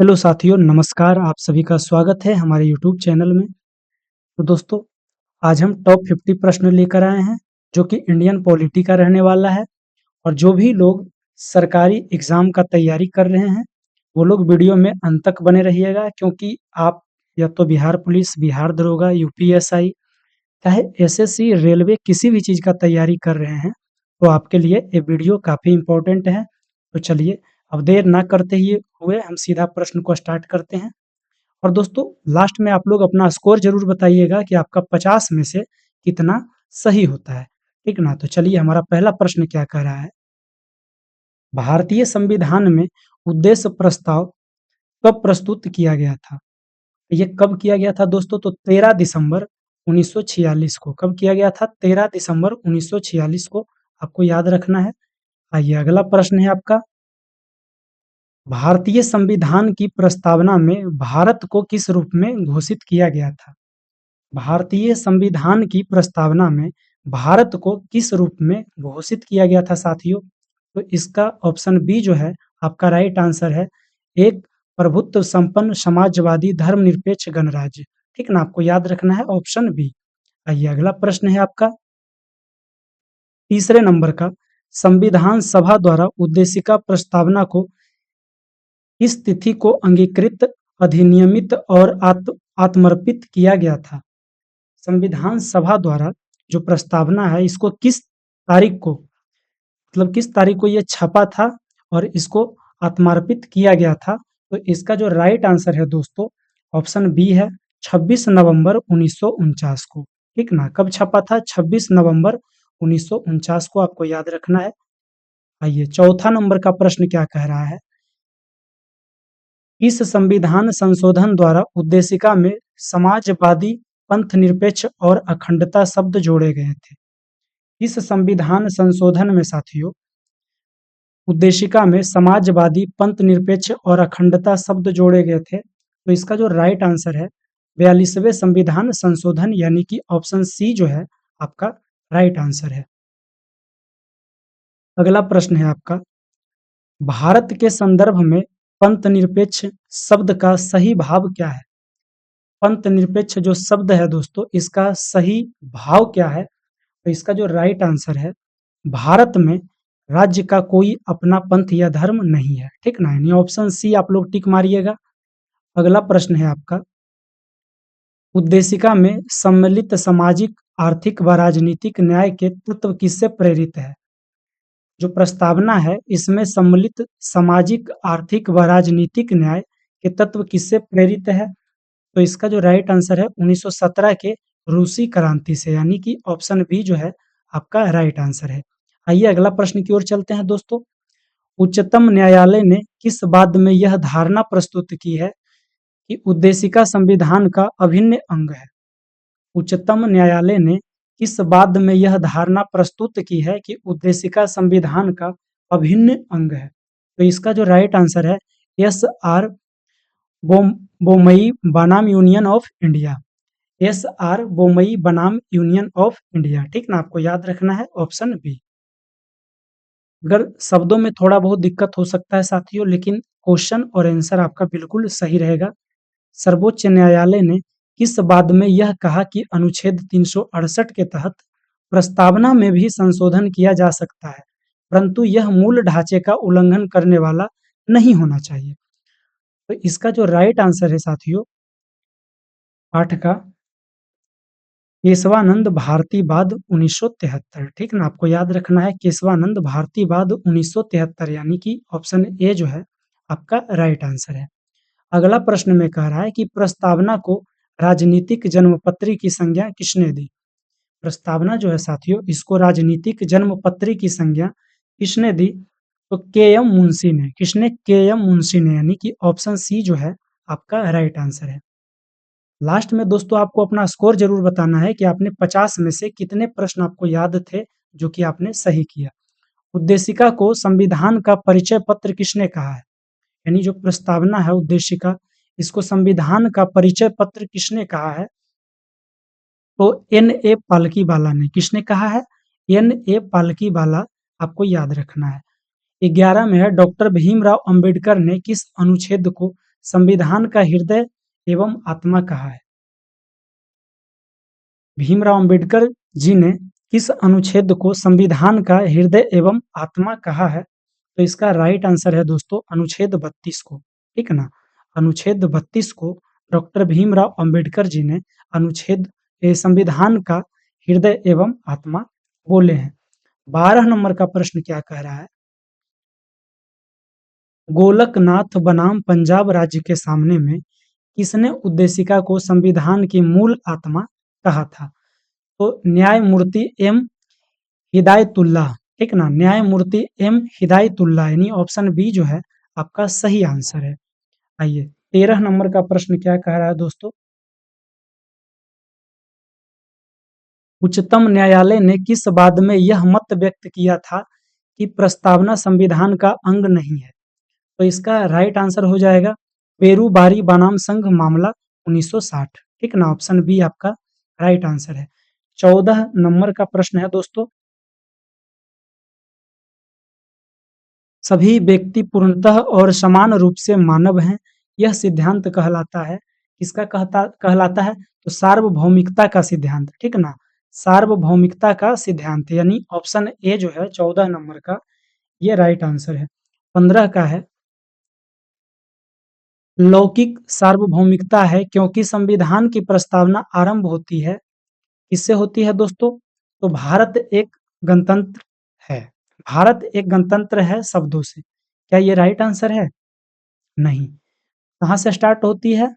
Hello साथियों, नमस्कार। आप सभी का स्वागत है हमारे यूट्यूब चैनल में। तो दोस्तों, आज हम टॉप 50 प्रश्न लेकर आए हैं जो कि इंडियन पॉलिटी का रहने वाला है। और जो भी लोग सरकारी एग्जाम का तैयारी कर रहे हैं वो लोग वीडियो में अंत तक बने रहिएगा, क्योंकि आप या तो बिहार पुलिस, बिहार दरोगा, यूपीएसआई, चाहे एसएससी, रेलवे, किसी भी चीज़ का तैयारी कर रहे हैं तो आपके लिए ये वीडियो काफ़ी इम्पोर्टेंट है। तो चलिए, अब देर ना करते हुए हम सीधा प्रश्न को स्टार्ट करते हैं। और दोस्तों, लास्ट में आप लोग अपना स्कोर ज़रूर बताइएगा कि आपका 50 में से कितना सही होता है, ठीक ना? तो चलिए, हमारा पहला प्रश्न क्या कह रहा है? भारतीय संविधान में उद्देश्य प्रस्ताव कब प्रस्तुत किया गया था? ये कब किया गया था दोस्तों? तो 13 दिसंबर 1946 को। कब किया गया था? 13 दिसंबर 1946 को। आपको याद रखना है। आइए, अगला प्रश्न है आपका। भारतीय संविधान की प्रस्तावना में भारत को किस रूप में घोषित किया गया था? भारतीय संविधान की प्रस्तावना में भारत को किस रूप में घोषित किया गया था साथियों? तो इसका ऑप्शन बी जो है आपका राइट आंसर है। एक प्रभुत्व संपन्न समाजवादी धर्मनिरपेक्ष गणराज्य। ठीक ना? आपको याद रखना है ऑप्शन बी। आइए, अगला प्रश्न है आपका तीसरे नंबर का। संविधान सभा द्वारा उद्देशिका प्रस्तावना को किस तिथि को अंगीकृत, अधिनियमित और आत्मर्पित किया गया था? संविधान सभा द्वारा जो प्रस्तावना है इसको किस तारीख को, मतलब किस तारीख को ये छपा था और इसको आत्मार्पित किया गया था? तो इसका जो राइट आंसर है दोस्तों, ऑप्शन बी है, 26 नवंबर 1949 को। ठीक ना? कब छपा था? 26 नवंबर 1949 को। आपको याद रखना है। आइए, चौथा नंबर का प्रश्न क्या कह रहा है? इस संविधान संशोधन द्वारा उद्देशिका में समाजवादी, पंथ निरपेक्ष और अखंडता शब्द जोड़े गए थे। इस संविधान संशोधन में साथियों उद्देशिका में समाजवादी, पंथ निरपेक्ष और अखंडता शब्द जोड़े गए थे। तो इसका जो राइट आंसर है 42वें संविधान संशोधन, यानी कि ऑप्शन सी जो है आपका राइट आंसर है। अगला प्रश्न है आपका, भारत के संदर्भ में पंथ निरपेक्ष शब्द का सही भाव क्या है? पंथ निरपेक्ष जो शब्द है दोस्तों, इसका सही भाव क्या है? तो इसका जो राइट आंसर है, भारत में राज्य का कोई अपना पंथ या धर्म नहीं है। ठीक ना? यानी ऑप्शन सी आप लोग टिक मारिएगा। अगला प्रश्न है आपका, उद्देशिका में सम्मिलित सामाजिक, आर्थिक व राजनीतिक न्याय के तत्व किससे प्रेरित है? जो प्रस्तावना है इसमें सम्मिलित सामाजिक, आर्थिक व राजनीतिक न्याय के तत्व किससे प्रेरित है? तो इसका जो राइट आंसर है 1917 के रूसी क्रांति से, यानी कि ऑप्शन बी जो है आपका राइट आंसर है। आइए, अगला प्रश्न की ओर चलते हैं दोस्तों। उच्चतम न्यायालय ने किस वाद में यह धारणा प्रस्तुत की है कि उद्देशिका संविधान का अभिन्न अंग है? उच्चतम न्यायालय ने किस वाद में यह धारणा प्रस्तुत की है कि उद्देशिका संविधान का अभिन्न अंग है? तो इसका जो राइट आंसर है एस आर बोमई बनाम union of India. S R Bommai बनाम यूनियन ऑफ इंडिया। ठीक ना? आपको याद रखना है ऑप्शन बी। अगर शब्दों में थोड़ा बहुत दिक्कत हो सकता है साथियों, लेकिन क्वेश्चन और आंसर आपका बिल्कुल सही रहेगा। सर्वोच्च न्यायालय ने किस वाद में यह कहा कि अनुच्छेद 368 के तहत प्रस्तावना में भी संशोधन किया जा सकता है, परंतु यह मूल ढांचे का उल्लंघन करने वाला नहीं होना चाहिए? तो इसका जो राइट आंसर है साथियों, पाठ का केशवानंद भारतीवाद 1973। ठीक ना? आपको याद रखना है केशवानंद भारतीवाद 1973, यानी कि ऑप्शन ए जो है आपका राइट आंसर है। अगला प्रश्न में कह रहा है कि प्रस्तावना को राजनीतिक जन्मपत्री की संज्ञा किसने दी? प्रस्तावना जो है साथियों, इसको राजनीतिक जन्मपत्री की संज्ञा किसने दी? तो के एम मुंशी ने। किसने? के एम मुंशी ने, यानी कि ऑप्शन सी जो है आपका राइट आंसर है। लास्ट में दोस्तों आपको अपना स्कोर जरूर बताना है कि आपने 50 में से कितने प्रश्न आपको याद थे जो कि आपने सही किया। उद्देशिका को संविधान का परिचय पत्र किसने कहा है? यानी जो प्रस्तावना है उद्देशिका, इसको संविधान का परिचय पत्र किसने कहा है? तो एन ए पालकीवाला ने। किसने कहा है? N A Palkhivala. आपको याद रखना है। 11 में है, डॉक्टर भीमराव अंबेडकर ने किस अनुच्छेद को संविधान का हृदय एवं आत्मा कहा है? भीमराव अंबेडकर जी ने किस अनुच्छेद को संविधान का हृदय एवं आत्मा कहा है? तो इसका राइट आंसर है दोस्तों अनुच्छेद 32 को, ठीक है ना? अनुच्छेद 32 को डॉक्टर भीमराव अंबेडकर जी ने अनुच्छेद संविधान का हृदय एवं आत्मा बोले हैं। 12 नंबर का प्रश्न क्या कह रहा है? गोलकनाथ बनाम पंजाब राज्य के सामने में किसने उद्देशिका को संविधान की मूल आत्मा कहा था? तो न्यायमूर्ति एम हिदायतुल्लाह, ठीक ना? न्यायमूर्ति एम हिदायतुल्लाह यानी ऑप्शन बी जो है आपका सही आंसर है। आइए 13 नंबर का प्रश्न क्या कह रहा है दोस्तों? उच्चतम न्यायालय ने किस बाद में यह मत व्यक्त किया था कि प्रस्तावना संविधान का अंग नहीं है? तो इसका राइट आंसर हो जाएगा पेरू बारी बनाम संघ मामला 1960, ठीक ना? ऑप्शन बी आपका राइट आंसर है। 14 नंबर का प्रश्न है दोस्तों, सभी व्यक्ति पूर्णतः और समान रूप से मानव हैं, यह सिद्धांत कहलाता है, किसका कहलाता है? तो सार्वभौमिकता का सिद्धांत, ठीक ना? सार्वभौमिकता का सिद्धांत यानी ऑप्शन ए जो है 14 नंबर का ये राइट आंसर है। 15 का है लौकिक सार्वभौमिकता है क्योंकि संविधान की प्रस्तावना आरंभ होती है, किससे होती है दोस्तों? तो भारत एक गणतंत्र है। भारत एक गणतंत्र है शब्दों से। क्या ये राइट आंसर है? नहीं। कहाँ से स्टार्ट होती है?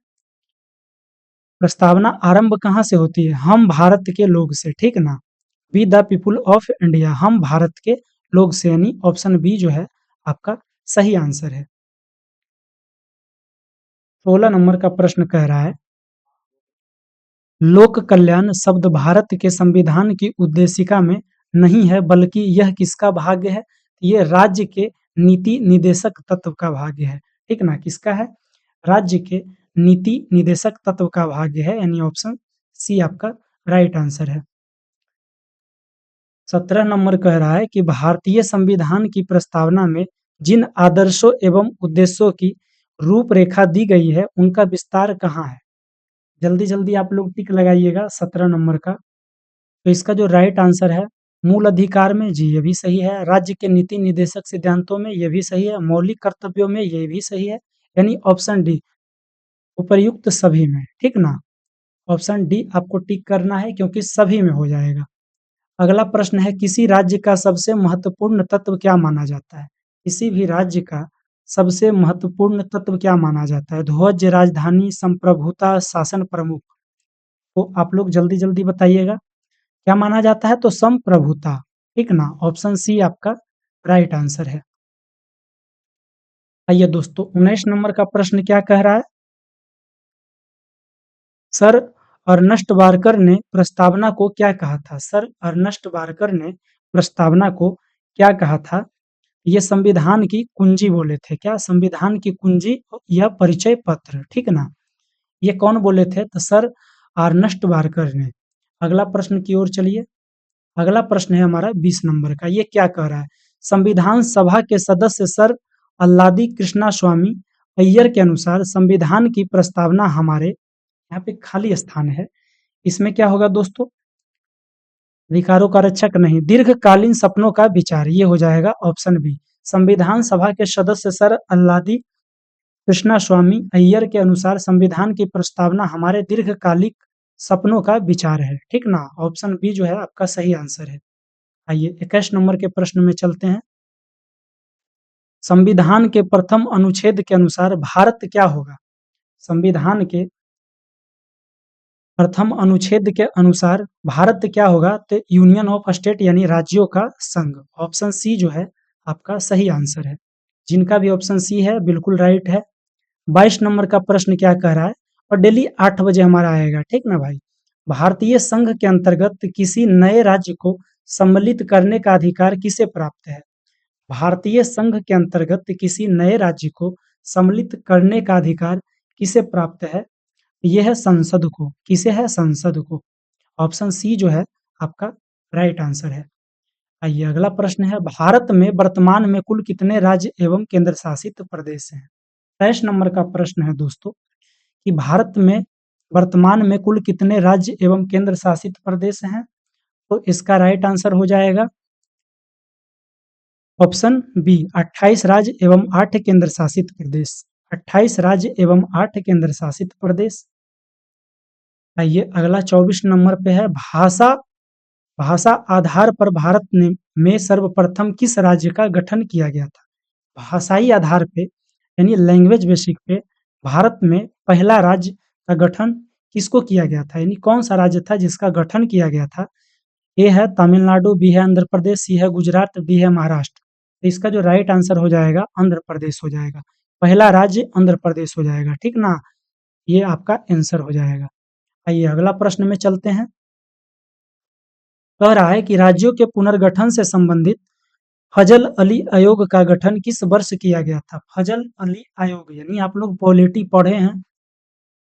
प्रस्तावना आरंभ कहाँ से होती है? हम भारत के लोग से, ठीक ना? We the people of India, हम भारत के लोग से यानी ऑप्शन बी जो है आपका सही आंसर है। 16 नंबर का प्रश्न कह रहा है लोक कल्याण शब्द भारत के संविधान की उद्देशिका में नहीं है बल्कि यह किसका भाग्य है? ये राज्य के नीति निदेशक तत्व का भाग्य है, ठीक ना? किसका है? राज्य के नीति निदेशक तत्व का भाग्य है यानी ऑप्शन सी आपका राइट आंसर है। 17 नंबर कह रहा है कि भारतीय संविधान की प्रस्तावना में जिन आदर्शों एवं उद्देश्यों की रूपरेखा दी गई है उनका विस्तार कहाँ है? जल्दी जल्दी आप लोग टिक लगाइएगा 17 नंबर का। तो इसका जो राइट आंसर है मूल अधिकार में, जी ये भी सही है। राज्य के नीति निदेशक सिद्धांतों में, ये भी सही है। मौलिक कर्तव्यों में, ये भी सही है। यानी ऑप्शन डी उपर्युक्त सभी में, ठीक ना? ऑप्शन डी आपको टिक करना है क्योंकि सभी में हो जाएगा। अगला प्रश्न है किसी राज्य का सबसे महत्वपूर्ण तत्व क्या माना जाता है? किसी भी राज्य का सबसे महत्वपूर्ण तत्व क्या माना जाता है? ध्वज, राजधानी, संप्रभुता, शासन प्रमुख। तो आप लोग जल्दी जल्दी बताइएगा क्या माना जाता है? तो संप्रभुता, ठीक ना? ऑप्शन सी आपका राइट आंसर है। आइए दोस्तों 19 नंबर का प्रश्न क्या कह रहा है? सर अर्नस्ट वारकर ने प्रस्तावना को क्या कहा था? सर अर्नस्ट वारकर ने प्रस्तावना को क्या कहा था? ये संविधान की कुंजी बोले थे। क्या? संविधान की कुंजी या परिचय पत्र, ठीक ना? ये कौन बोले थे? तो सर अर्नस्ट वारकर ने। अगला प्रश्न की ओर चलिए। अगला प्रश्न है हमारा 20 नंबर का। ये क्या कह रहा है? संविधान सभा के सदस्य सर अल्लादी कृष्णा स्वामी अय्यर के अनुसार संविधान की प्रस्तावना हमारे यहाँ पे खाली स्थान है। इसमें क्या होगा दोस्तों? अधिकारों का रक्षक नहीं, दीर्घकालीन सपनों का विचार, ये हो जाएगा ऑप्शन बी। संविधान सभा के सदस्य सर अल्लादी कृष्णा स्वामी अय्यर के अनुसार संविधान की प्रस्तावना हमारे दीर्घकालिक सपनों का विचार है, ठीक ना? ऑप्शन बी जो है आपका सही आंसर है। आइए 21 नंबर के प्रश्न में चलते हैं। संविधान के प्रथम अनुच्छेद के अनुसार भारत क्या होगा? संविधान के प्रथम अनुच्छेद के अनुसार भारत क्या होगा? तो यूनियन ऑफ स्टेट यानी राज्यों का संघ। ऑप्शन सी जो है आपका सही आंसर है। जिनका भी ऑप्शन सी है बिल्कुल राइट है। 22 नंबर का प्रश्न क्या कह रहा है? और डेली 8 बजे हमारा आएगा, ठीक ना भाई? भारतीय संघ के अंतर्गत किसी नए राज्य को सम्मिलित करने का अधिकार किसे प्राप्त है? भारतीय संघ के अंतर्गत किसी नए राज्य को सम्मिलित करने का अधिकार किसे प्राप्त है? यह है संसद को। किसे है? संसद को। ऑप्शन सी जो है आपका राइट आंसर है। आइए अगला प्रश्न है भारत में वर्तमान में कुल कितने राज्य एवं केंद्र शासित प्रदेश हैं? 23 नंबर का प्रश्न है दोस्तों कि भारत में वर्तमान में कुल कितने राज्य एवं केंद्र शासित प्रदेश हैं? तो इसका राइट आंसर हो जाएगा ऑप्शन बी 28 राज्य एवं 8 केंद्र शासित प्रदेश। 28 राज्य एवं 8 केंद्र शासित प्रदेश। आइए अगला 24 नंबर पे है भाषा भाषा आधार पर भारत में सर्वप्रथम किस राज्य का गठन किया गया था? भाषाई आधार पे यानी लैंग्वेज बेसिक पे भारत में पहला राज्य का गठन किसको किया गया था, यानी कौन सा राज्य था जिसका गठन किया गया था? ए है तमिलनाडु, बी है आंध्र प्रदेश, सी है गुजरात, डी है महाराष्ट्र। तो इसका जो राइट आंसर हो जाएगा आंध्र प्रदेश हो जाएगा। पहला राज्य आंध्र प्रदेश हो जाएगा, ठीक ना। ये आपका आंसर हो जाएगा। आइए अगला प्रश्न में चलते हैं। कह रहा है कि राज्यों के पुनर्गठन से संबंधित फजल अली आयोग का गठन किस वर्ष किया गया था? फजल अली आयोग यानी आप लोग पॉलिटी पढ़े हैं,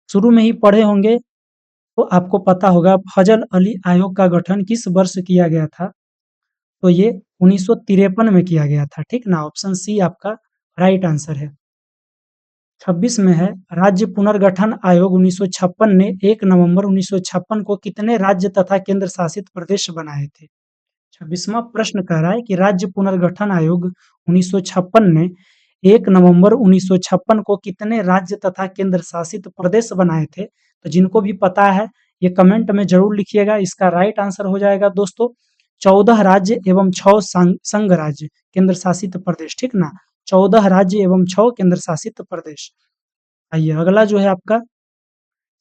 शुरू में ही पढ़े होंगे तो आपको पता होगा फजल अली आयोग का गठन किस वर्ष किया गया था। तो ये 1953 में किया गया था, ठीक ना। ऑप्शन सी आपका राइट आंसर है। 26 में है राज्य पुनर्गठन आयोग 1956 ने 1 नवंबर 1956 को कितने राज्य तथा केंद्र शासित प्रदेश बनाए थे? 26वां प्रश्न कह रहा है कि राज्य पुनर्गठन आयोग 1956 ने 1 नवंबर 1956 को कितने राज्य तथा केंद्र शासित प्रदेश बनाए थे? तो जिनको भी पता है ये कमेंट में जरूर लिखिएगा। इसका राइट आंसर हो जाएगा दोस्तों 14 राज्य एवं 6 संघ राज्य केंद्र शासित प्रदेश, ठीक ना। 14 राज्य एवं 6 केंद्र शासित प्रदेश। आइए अगला जो है आपका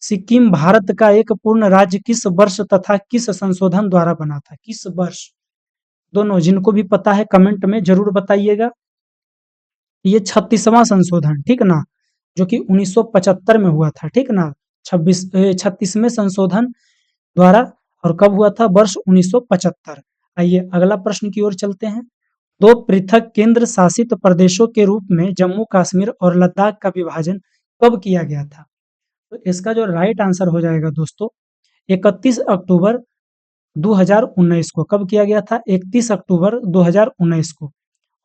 सिक्किम भारत का एक पूर्ण राज्य किस वर्ष तथा किस संशोधन द्वारा बना था? किस वर्ष? दोनों जिनको भी पता है कमेंट में जरूर बताइएगा। ये 36वां संशोधन, ठीक ना, जो कि 1975 में हुआ था, ठीक ना। 36वें संशोधन द्वारा, और कब हुआ था? वर्ष 1975। आइए अगला प्रश्न की ओर चलते हैं। दो पृथक केंद्र शासित प्रदेशों के रूप में जम्मू कश्मीर और लद्दाख का विभाजन कब किया गया था? तो इसका जो राइट आंसर हो जाएगा दोस्तों 31 अक्टूबर 2019 को। कब किया गया था? 31 अक्टूबर 2019 को।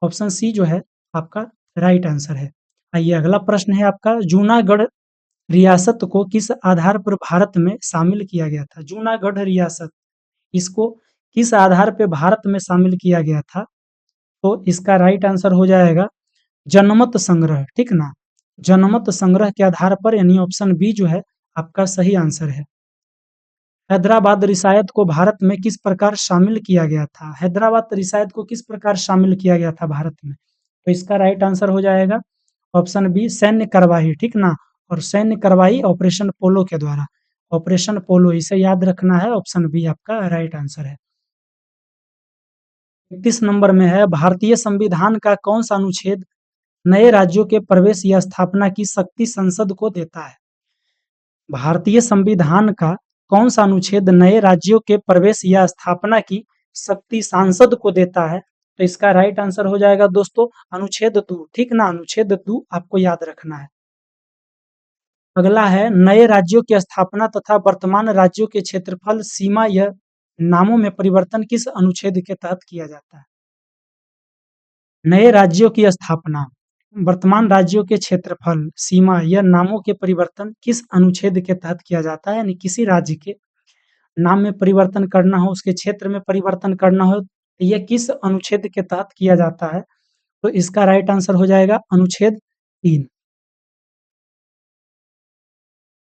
ऑप्शन सी जो है आपका राइट आंसर है। आइए अगला प्रश्न है आपका जूनागढ़ रियासत को किस आधार पर भारत में शामिल किया गया था? जूनागढ़ रियासत, इसको किस आधार पे भारत में शामिल किया गया था? तो इसका राइट आंसर हो जाएगा जनमत संग्रह, ठीक ना। जनमत संग्रह के आधार पर, यानी ऑप्शन बी जो है आपका सही आंसर है। हैदराबाद रियासत को भारत में किस प्रकार शामिल किया गया था? हैदराबाद रियासत को किस प्रकार शामिल किया गया था भारत में? तो इसका राइट आंसर हो जाएगा ऑप्शन बी सैन्य कार्रवाई, ठीक ना। और सैन्य कार्रवाई ऑपरेशन पोलो के द्वारा। ऑपरेशन पोलो, इसे याद रखना है। ऑप्शन बी आपका राइट आंसर है। 31 नंबर में है भारतीय संविधान का कौन सा अनुच्छेद नए राज्यों के प्रवेश या स्थापना की शक्ति संसद को देता है? भारतीय संविधान का कौन सा अनुच्छेद नए राज्यों के प्रवेश या स्थापना की शक्ति सांसद को देता है? तो इसका राइट आंसर हो जाएगा दोस्तों अनुच्छेद 2, ठीक ना। अनुच्छेद 2 आपको याद रखना है। अगला है नए राज्यों की स्थापना तथा वर्तमान राज्यों के क्षेत्रफल सीमा या नामों में परिवर्तन किस अनुच्छेद के तहत किया जाता है? नए राज्यों की स्थापना, वर्तमान राज्यों के क्षेत्रफल, सीमा या नामों के परिवर्तन किस अनुच्छेद के तहत किया जाता है? यानी किसी राज्य के नाम में परिवर्तन करना हो, उसके क्षेत्र में परिवर्तन करना हो, तो यह किस अनुच्छेद के तहत किया जाता है? तो इसका राइट आंसर हो जाएगा अनुच्छेद 3।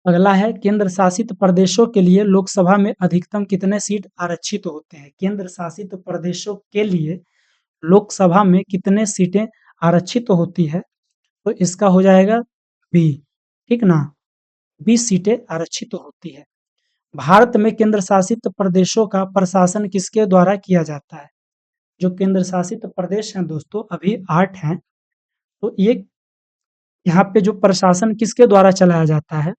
अगला है केंद्र शासित प्रदेशों के लिए लोकसभा में अधिकतम कितने सीट आरक्षित होते हैं? केंद्र शासित प्रदेशों के लिए लोकसभा में कितने सीटें आरक्षित होती है? तो इसका हो जाएगा बी, ठीक ना। 20 सीटें आरक्षित होती है। भारत में केंद्र शासित प्रदेशों का प्रशासन किसके द्वारा किया जाता है? जो केंद्र शासित प्रदेश हैं दोस्तों अभी 8 हैं, तो ये यहाँ पे जो प्रशासन किसके द्वारा चलाया जाता है?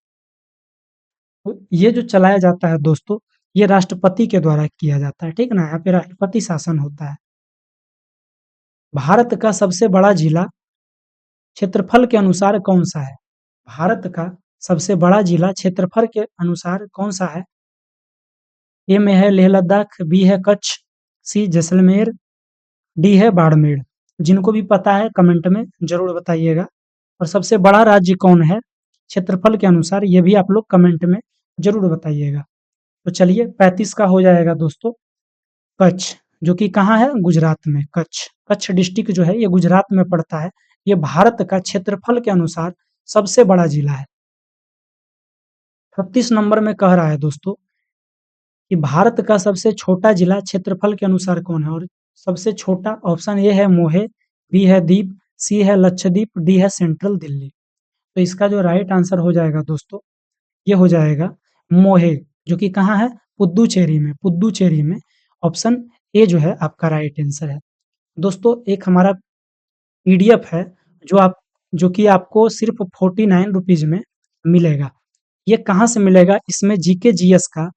तो ये जो चलाया जाता है दोस्तों, ये राष्ट्रपति के द्वारा किया जाता है, ठीक ना। यहाँ पे राष्ट्रपति शासन होता है। भारत का सबसे बड़ा जिला क्षेत्रफल के अनुसार कौन सा है? भारत का सबसे बड़ा जिला क्षेत्रफल के अनुसार कौन सा है? ए में है लेह लद्दाख, बी है कच्छ, सी जैसलमेर, डी है बाड़मेर। जिनको भी पता है कमेंट में जरूर बताइएगा। और सबसे बड़ा राज्य कौन है क्षेत्रफल के अनुसार, ये भी आप लोग कमेंट में जरूर बताइएगा। तो चलिए 35 का हो जाएगा दोस्तों कच्छ, जो कि कहाँ है, गुजरात में। कच्छ, कच्छ डिस्ट्रिक्ट जो है ये गुजरात में पड़ता है। ये भारत का क्षेत्रफल के अनुसार सबसे बड़ा जिला है। 36 नंबर में कह रहा है दोस्तों कि भारत का सबसे छोटा जिला क्षेत्रफल के अनुसार कौन है, और सबसे छोटा ऑप्शन ए है मोहे, बी है दीप, सी है लक्षद्वीप, डी है सेंट्रल दिल्ली। तो इसका जो राइट आंसर हो जाएगा दोस्तों, ये हो जाएगा मोहे, जो कि कहाँ है, पुद्दुचेरी में। पुद्दुचेरी में ऑप्शन ए जो है आपका राइट आंसर है। दोस्तों एक हमारा पीडीएफ है जो कि आपको सिर्फ 49 रुपीज में मिलेगा। ये कहाँ से मिलेगा, इसमें जीके जीएस का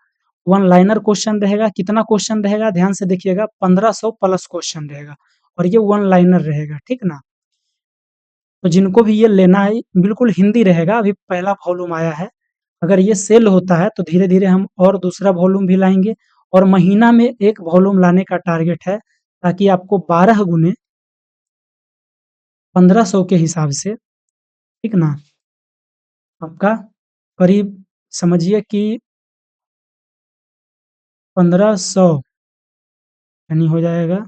वन लाइनर क्वेश्चन रहेगा। कितना क्वेश्चन रहेगा ध्यान से देखिएगा, 1500 प्लस क्वेश्चन रहेगा और ये वन लाइनर रहेगा, ठीक ना। तो जिनको भी ये लेना है बिल्कुल हिंदी रहेगा, अभी पहला वॉल्यूम आया है। अगर ये सेल होता है तो धीरे धीरे हम और दूसरा वॉल्यूम भी लाएंगे, और महीना में एक वॉल्यूम लाने का टारगेट है, ताकि आपको 12 गुने 1500 के हिसाब से, ठीक ना, आपका करीब समझिए कि 1500 यानी हो जाएगा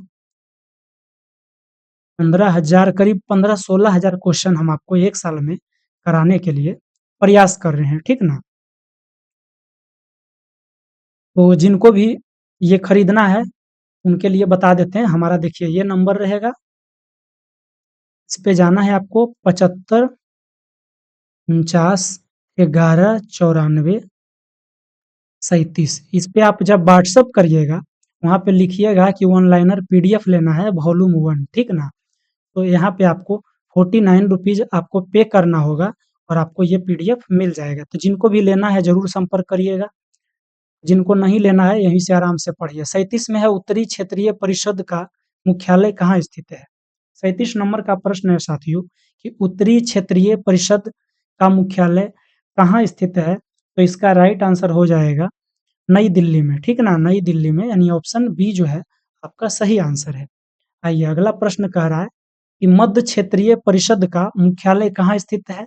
15,000, करीब 15-16 हजार क्वेश्चन हम आपको एक साल में कराने के लिए प्रयास कर रहे हैं, ठीक ना। तो जिनको भी ये खरीदना है उनके लिए बता देते हैं, हमारा देखिए ये नंबर रहेगा। इस पे जाना है आपको 75 49 11 94 37। इस पे आप जब व्हाट्सअप करिएगा, वहाँ पे लिखिएगा कि वन लाइनर पीडीएफ लेना है वॉल्यूम 1, ठीक ना। तो यहाँ पे आपको 49 रुपीज आपको पे करना होगा और आपको ये पीडीएफ मिल जाएगा। तो जिनको भी लेना है जरूर संपर्क करिएगा, जिनको नहीं लेना है यहीं से आराम से पढ़िए। 37 में है उत्तरी क्षेत्रीय परिषद का मुख्यालय कहाँ स्थित है। 37 नंबर का प्रश्न है साथियों कि उत्तरी क्षेत्रीय परिषद का मुख्यालय कहाँ स्थित है। तो इसका राइट आंसर हो जाएगा नई दिल्ली में, ठीक ना, नई दिल्ली में, यानी ऑप्शन बी जो है आपका सही आंसर है। आइए अगला प्रश्न कह रहा है कि मध्य क्षेत्रीय परिषद का मुख्यालय कहाँ स्थित है।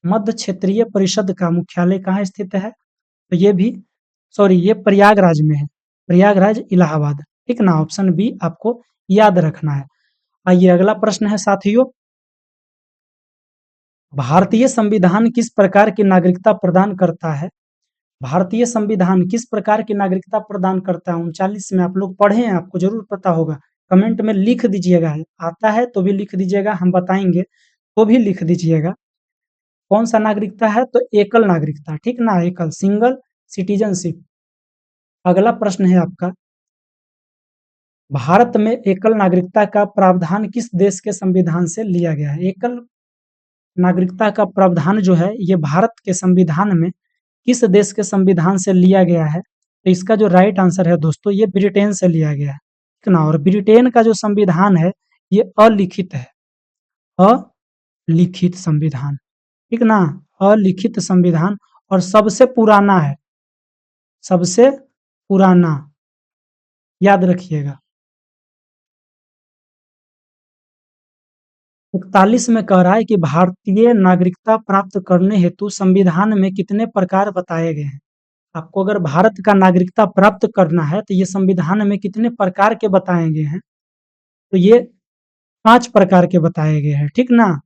मध्य क्षेत्रीय परिषद का मुख्यालय कहाँ स्थित है, तो ये भी सॉरी ये प्रयागराज में है, प्रयागराज इलाहाबाद, ठीक ना, ऑप्शन बी आपको याद रखना है। आइए अगला प्रश्न है साथियों, भारतीय संविधान किस प्रकार की नागरिकता प्रदान करता है। भारतीय संविधान किस प्रकार की नागरिकता प्रदान करता है, 39 में आप लोग पढ़े हैं, आपको जरूर पता होगा। कमेंट में लिख दीजिएगा, आता है तो भी लिख दीजिएगा, हम बताएंगे तो भी लिख दीजिएगा। कौन सा नागरिकता है, तो एकल नागरिकता, ठीक ना, एकल, सिंगल सिटीजनशिप। अगला प्रश्न है आपका, भारत में एकल नागरिकता का प्रावधान किस देश के संविधान से लिया गया है। एकल नागरिकता का प्रावधान जो है ये भारत के संविधान में किस देश के संविधान से लिया गया है। तो इसका जो राइट आंसर है दोस्तों, ये ब्रिटेन से लिया गया है, ठीक ना। और ब्रिटेन का जो संविधान है ये अलिखित है, अलिखित संविधान, ठीक ना, अलिखित संविधान, और सबसे पुराना है, सबसे पुराना, याद रखिएगा। 41 में कह रहा है कि भारतीय नागरिकता प्राप्त करने हेतु संविधान में कितने प्रकार बताए गए हैं। आपको अगर भारत का नागरिकता प्राप्त करना है तो ये संविधान में कितने प्रकार के बताए गए हैं, तो ये 5 प्रकार के बताए गए हैं, ठीक ना,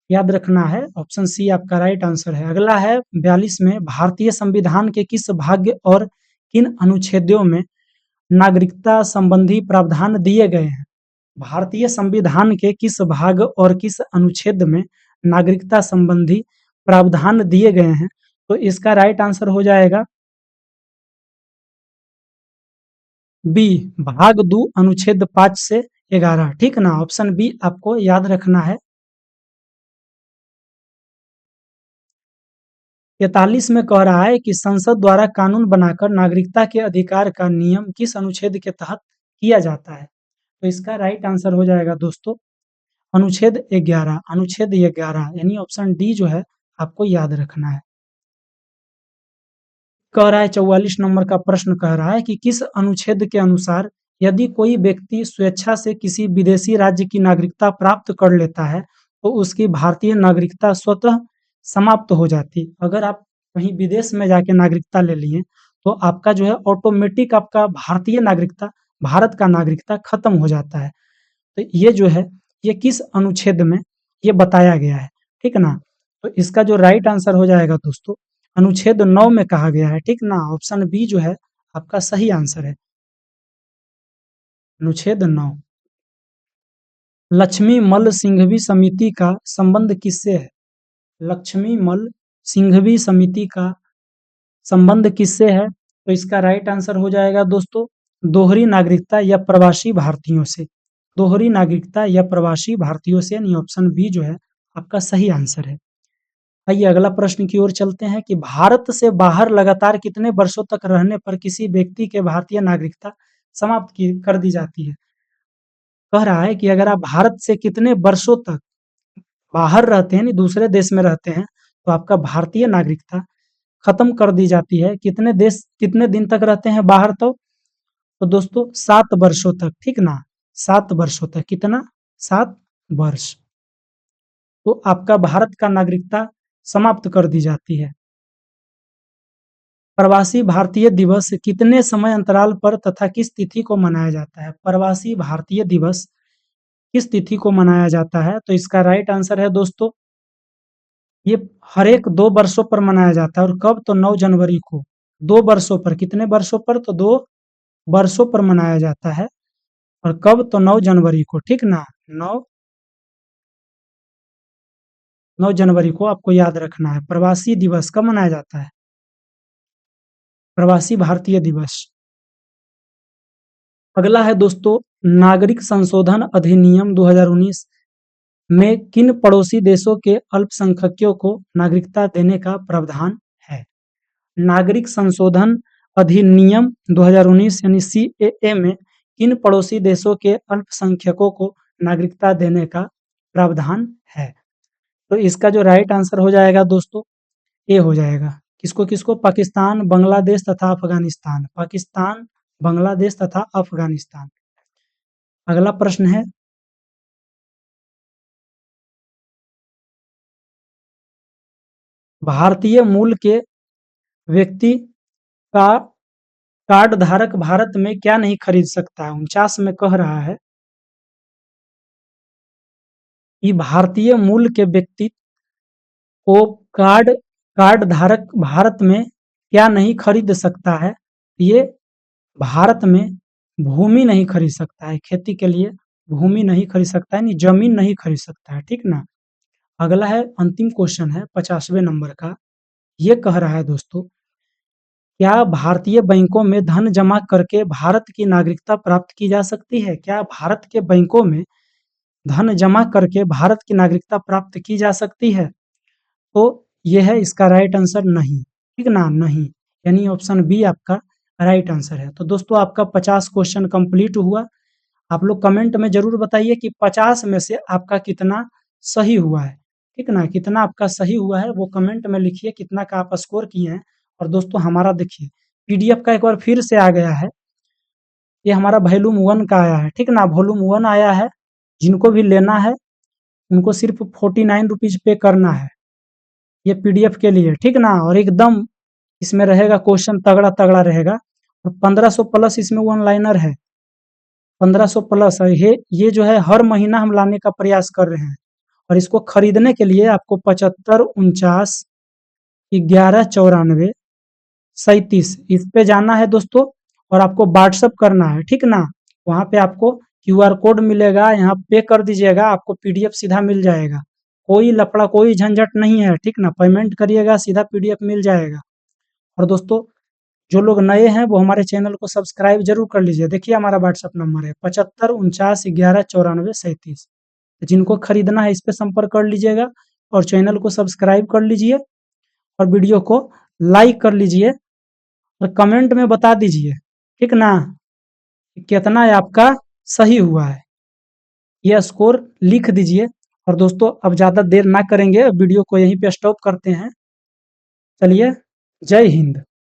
याद रखना है। ऑप्शन सी आपका राइट आंसर है। अगला है 42 में, भारतीय संविधान के किस भाग और किन अनुच्छेदों में नागरिकता संबंधी प्रावधान दिए गए हैं। भारतीय संविधान के किस भाग और किस अनुच्छेद में नागरिकता संबंधी प्रावधान दिए गए हैं, तो इसका राइट आंसर हो जाएगा बी, भाग 2 अनुच्छेद 5 से 11, ठीक ना, ऑप्शन बी आपको याद रखना है। 43 में कह रहा है कि संसद द्वारा कानून बनाकर नागरिकता के अधिकार का नियम किस अनुच्छेद के तहत किया जाता है। तो इसका राइट आंसर हो जाएगा दोस्तों अनुच्छेद 11, अनुच्छेद 11, यानी ऑप्शन डी जो है आपको याद रखना है। कह रहा है 44 नंबर का प्रश्न कह रहा है कि किस अनुच्छेद के अनुसार यदि कोई व्यक्ति स्वेच्छा से किसी विदेशी राज्य की नागरिकता प्राप्त कर लेता है तो उसकी भारतीय नागरिकता स्वतः समाप्त हो जाती। अगर आप कहीं विदेश में जाके नागरिकता ले लिए, तो आपका जो है ऑटोमेटिक आपका भारतीय नागरिकता, भारत का नागरिकता खत्म हो जाता है। तो ये जो है, ये किस अनुच्छेद में ये बताया गया है, ठीक ना? तो इसका जो राइट आंसर हो जाएगा दोस्तों, अनुच्छेद 9 में कहा गया है, ठीक ना? ऑप्शन बी जो है आपका सही आंसर है, अनुच्छेद 9। लक्ष्मी मल्ल सिंघवी समिति का संबंध किससे है? लक्ष्मी मल्ल सिंघवी समिति का संबंध किससे है? तो इसका राइट आंसर हो जाएगा दोस्तों, दोहरी नागरिकता या प्रवासी भारतीयों से। दोहरी नागरिकता या प्रवासी भारतीयों से, यानी ऑप्शन बी जो है आपका सही आंसर है। आइए अगला प्रश्न की ओर चलते हैं कि भारत से बाहर लगातार कितने वर्षों तक रहने पर किसी व्यक्ति के भारतीय नागरिकता समाप्त कर दी जाती है? कह रहा है कि अगर आप भारत से कितने वर्षों तक बाहर रहते हैं, दूसरे देश में रहते हैं, तो आपका भारतीय नागरिकता खत्म कर दी जाती है। कितने दिन तक रहते हैं बाहर? तो दोस्तों 7 वर्षों तक, ठीक ना? 7 वर्षों तक, कितना? 7 वर्ष। तो आपका भारत का नागरिकता समाप्त कर दी जाती है। प्रवासी भारतीय दिवस कितने समय अंतराल पर तथा किस तिथि को मनाया जाता है? प्रवासी भारतीय दिवस किस तिथि को मनाया जाता है? तो इसका राइट आंसर है दोस्तों, ये हर एक 2 वर्षों पर मनाया जाता है। और कब? तो 9 जनवरी को। 2 वर्षों पर, कितने वर्षों पर? तो 2 वर्षों पर मनाया जाता है। और कब? तो 9 जनवरी को, ठीक ना? 9 जनवरी को आपको याद रखना है। प्रवासी दिवस कब मनाया जाता है? प्रवासी भारतीय दिवस। अगला है दोस्तों, नागरिक संशोधन अधिनियम 2019 में किन पड़ोसी देशों के अल्पसंख्यकों को नागरिकता देने का प्रावधान है? नागरिक संशोधन अधिनियम 2019 यानी सीएए में किन पड़ोसी देशों के अल्पसंख्यकों को नागरिकता देने का प्रावधान है? तो इसका जो राइट आंसर हो जाएगा दोस्तों, ए हो जाएगा। किसको किसको? पाकिस्तान, बांग्लादेश तथा अफगानिस्तान। पाकिस्तान, बांग्लादेश तथा अफगानिस्तान। अगला प्रश्न है, भारतीय मूल के व्यक्ति का कार्ड धारक भारत में क्या नहीं खरीद सकता है? 49 में कह रहा है कि भारतीय मूल के व्यक्ति को कार्ड धारक भारत में क्या नहीं खरीद सकता है? ये भारत में भूमि नहीं खरीद सकता है, खेती के लिए भूमि नहीं खरीद सकता है, जमीन नहीं खरीद सकता है, ठीक ना? अगला है, अंतिम क्वेश्चन है 50वें नंबर का। ये कह रहा है दोस्तों, क्या भारतीय बैंकों में धन जमा करके भारत की नागरिकता प्राप्त की जा सकती है? क्या भारत के बैंकों में धन जमा करके भारत की नागरिकता प्राप्त की जा सकती है? तो ये है इसका राइट आंसर, नहीं, ठीक ना? नहीं, यानी ऑप्शन बी आपका राइट आंसर है। तो दोस्तों आपका 50 क्वेश्चन कंप्लीट हुआ। आप लोग कमेंट में जरूर बताइए कि 50 में से आपका कितना सही हुआ है, ठीक ना? कितना आपका सही हुआ है वो कमेंट में लिखिए, कितना का आप स्कोर किए हैं। और दोस्तों हमारा देखिए, पीडीएफ का एक बार फिर से आ गया है, ये हमारा वॉल्यूम 1 का आया है, ठीक ना? वॉल्यूम 1 आया है, जिनको भी लेना है उनको सिर्फ 49 रुपीज पे करना है ये पीडीएफ के लिए, ठीक ना? और एकदम इसमें रहेगा क्वेश्चन, तगड़ा तगड़ा रहेगा। और 1500 प्लस इसमें वन लाइनर है, 1500 प्लस है। ये जो है हर महीना हम लाने का प्रयास कर रहे हैं। और इसको खरीदने के लिए आपको 75 49 11 94 37 इस पे जाना है दोस्तों, और आपको व्हाट्सअप करना है, ठीक ना? वहां पे आपको क्यूआर कोड मिलेगा, यहाँ पे कर दीजिएगा, आपको पीडीएफ सीधा मिल जाएगा। कोई लफड़ा, कोई झंझट नहीं है, ठीक ना? पेमेंट करिएगा, सीधा पीडीएफ मिल जाएगा। और दोस्तों जो लोग नए हैं वो हमारे चैनल को सब्सक्राइब जरूर कर लीजिए। देखिए हमारा व्हाट्सअप नंबर है 75 49 11 94 37। जिनको खरीदना है इस पे संपर्क कर लीजिएगा, और चैनल को सब्सक्राइब कर लीजिए, और वीडियो को लाइक कर लीजिए, और कमेंट में बता दीजिए, ठीक ना, कि कितना आपका सही हुआ है। यह स्कोर लिख दीजिए। और दोस्तों अब ज़्यादा देर ना करेंगे, वीडियो को यहीं पे स्टॉप करते हैं। चलिए, जय हिंद।